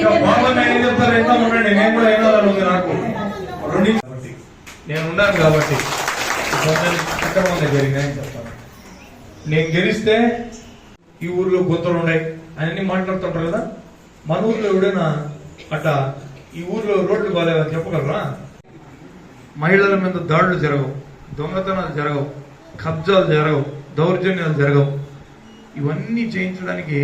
చెప్తారు ఎంత ఉండండి, నేను కూడా వినాలని ఉంది నాకు. నేను ఉన్నాను కాబట్టి సక్రమంగా జరిగినాయని చెప్తాను. నేను గెలిస్తే ఈ ఊర్లో గుంతలు ఉన్నాయి అని మాట్లాడుతుంటారు కదా. మన ఊర్లో ఎవడైనా అట్లా ఈ ఊర్లో రోడ్లు బాగాలేవని చెప్పగలరా? మహిళల మీద దాడులు జరగవు, దొంగతనాలు జరగవు, కబ్జాలు జరగవు, దౌర్జన్యాలు జరగవు. ఇవన్నీ చేయించడానికి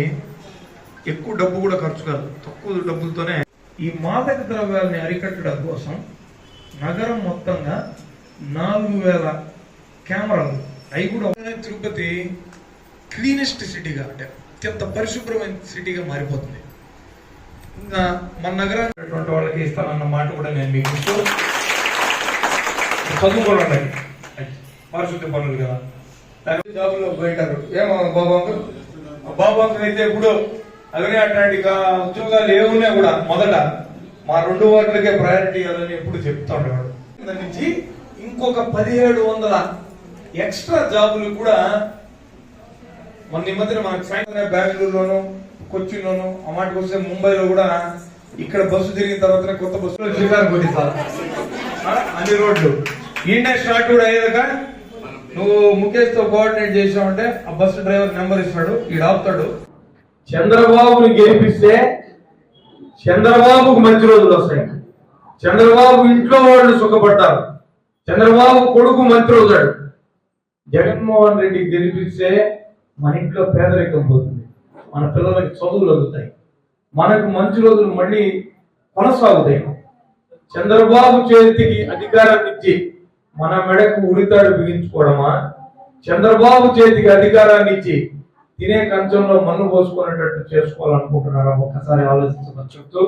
ఎక్కువ డబ్బు కూడా ఖర్చు కాదు, తక్కువ డబ్బులతోనే ఈ మాదక ద్రవ్యాలని అరికట్టడం కోసం నగరం మొత్తంగా 4000 కెమెరాలు, అవి కూడా తిరుపతి క్లీనెస్ట్ సిటీగా, అంటే అత్యంత పరిశుభ్రమైన సిటీగా మారిపోతుంది. ఇంకా మన నగరాన్ని వాళ్ళకి ఇస్తానన్న మాట కూడా నేను మీకు చదువుకోవాలండి, పరిశుద్ధ పనులు కదా. జాబులో పోయింటారు. ఏమో బాబు అంకుల్ అయితే ఇప్పుడు అవన్నీ అట్లాంటి ఉద్యోగాలు ఏమున్నా కూడా మొదట మా 2 వార్డులకే ప్రయారిటీ ఇవ్వాలని ఎప్పుడు చెప్తా ఉండేవాడు. దాని నుంచి ఇంకొక 1700 ఎక్స్ట్రా జాబులు కూడా మన ఈ మధ్యన మనకు సాయంత్రం బెంగళూరులోను, కొచ్చిన్లోను, ఆ మాటకు వస్తే ముంబైలో కూడా ఇక్కడ బస్సు తిరిగిన తర్వాత కొత్త బస్సులో శ్రీకారం కొట్టిస్తారు అన్ని రోడ్లు. ఈయన స్టార్ట్ కూడా అయ్యాక నువ్వు ముఖేష్ తో కోఆర్డినేట్ చేసావంటే ఆ బస్సు డ్రైవర్ నెంబర్ ఇస్తాడు, ఈడు ఆపుతాడు. చంద్రబాబుని గెలిపిస్తే చంద్రబాబుకు మంచి రోజులు వస్తాయి. చంద్రబాబు ఇంట్లో వాళ్ళు సుఖపడ్డారు. చంద్రబాబు కొడుకు మంత్రి అవుతాడు. జగన్మోహన్ రెడ్డి గెలిపిస్తే మన ఇంట్లో పేదరికం పోతుంది, మన పిల్లలకి చదువులు అందుతాయి, మనకు మంచి రోజులు మళ్ళీ కొనసాగుతాయి. చంద్రబాబు చేతికి అధికారాన్ని ఇచ్చి మన మెడకు ఉరితాడు బిగించుకోవడమా, చంద్రబాబు చేతికి అధికారాన్ని ఇచ్చి తినే కంచంలో మన్ను పోసుకునేటట్టు చేసుకోవాలనుకుంటున్నారా? ఒక్కసారి ఆలోచించమని చెప్తూ,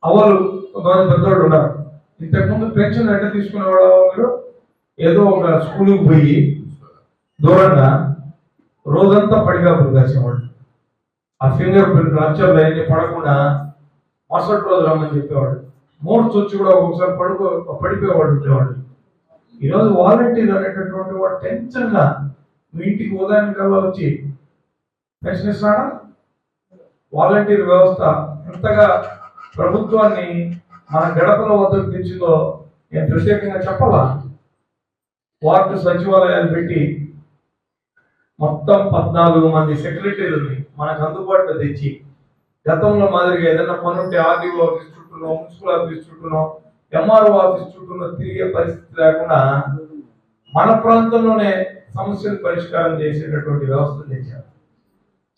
అవలు కొంతమంది పెద్దవాళ్ళు ఉన్నారు. ఇంతకుముందు పెన్షన్ ఎట్లా తీసుకునేవాళ్ళు? మీరు ఏదో ఒక స్కూల్కి పోయి దూరంగా రోజంతా పడిగాపులు కాసేవాళ్ళు. ఆ ఫింగర్ ప్రింట్ అక్షరాలు అవన్నీ పడకుండా మరుసటి రోజు రమ్మని చెప్పేవాళ్ళు. మూర్చి వచ్చి కూడా ఒకసారి పడిపోయేవాళ్ళు ఉండేవాళ్ళు. ఈరోజు వాలంటీర్ అనేటటువంటి వాడు టెన్షన్ గా మీ ఇంటికి ఉదయానికల్లా వచ్చి పెన్షన్ ఇస్తాడా? వాలంటీర్ వ్యవస్థ ఎంతగా ప్రభుత్వాన్ని మన గడపల వద్దకు తెచ్చిందో నేను ప్రత్యేకంగా చెప్పాలా? వార్డు సచివాలయాలు పెట్టి మొత్తం 14 మంది సెక్రటరీలని మనకు అందుబాటులో తెచ్చి, గతంలో మాదిరిగా ఏదైనా పనుంటే ఆర్డీఓ ఆఫీస్ చుట్టూనో, మున్సిపల్ ఆఫీస్ చుట్టూనో, ఎంఆర్ఓ ఆఫీస్ చుట్టూనో తిరిగే పరిస్థితి లేకుండా మన ప్రాంతంలోనే సమస్యలు పరిష్కారం చేసేటటువంటి వ్యవస్థ తెచ్చారు.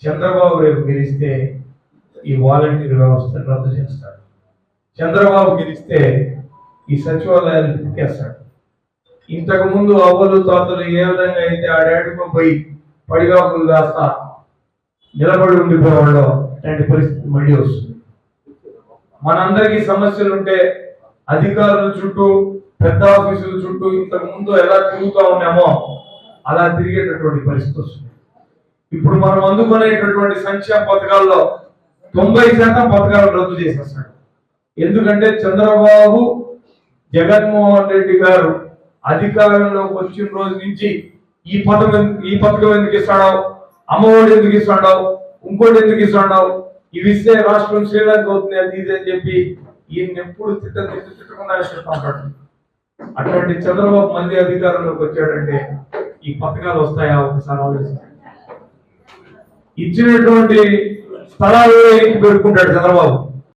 చంద్రబాబు రేపు గెలిస్తే ఈ వాలంటీర్ వ్యవస్థను రద్దు చేస్తాడు. చంద్రబాబు గెలిస్తే ఈ సచివాలయాలు పెట్టేస్తాడు. ఇంతకు ముందు అవ్వలు తాతలు ఏ విధంగా అయితే ఆ డాడీతో పోయి పడిగాపులు కాస్తా నిలబడి ఉండిపోయేవాళ్ళు, అలాంటి పరిస్థితి మళ్ళీ వస్తుంది. మనందరికీ సమస్యలు ఉంటే అధికారుల చుట్టూ, పెద్ద ఆఫీసుల చుట్టూ ఇంతకు ముందు ఎలా తిరుగుతూ ఉన్నామో అలా తిరిగేటటువంటి పరిస్థితి వస్తుంది. ఇప్పుడు మనం అందుకునేటటువంటి సంక్షేమ పథకాల్లో 90% పథకాలు రద్దు చేసేస్తాడు. ఎందుకంటే చంద్రబాబు, జగన్మోహన్ రెడ్డి గారు అధికారంలోకి వచ్చిన రోజు నుంచి ఈ పథకం ఎందుకు ఇస్తాడో, అమ్మఒడి ఎందుకు ఇస్తాడో, ఇంకోటి ఎందుకు ఇస్తాడో, ఇవి ఇస్తే రాష్ట్రం శ్రీలంక అవుతుంది, అది ఇది అని చెప్పి ఈయన ఎప్పుడు తిట్టకుండా చెప్తా ఉంటాడు. అటువంటి చంద్రబాబు మళ్ళీ అధికారంలోకి వచ్చాడంటే ఈ పథకాలు వస్తాయా? ఒకసారి ఆలోచించండి. ఇచ్చినటువంటి స్థలాలు పెట్టుకుంటాడు చంద్రబాబు.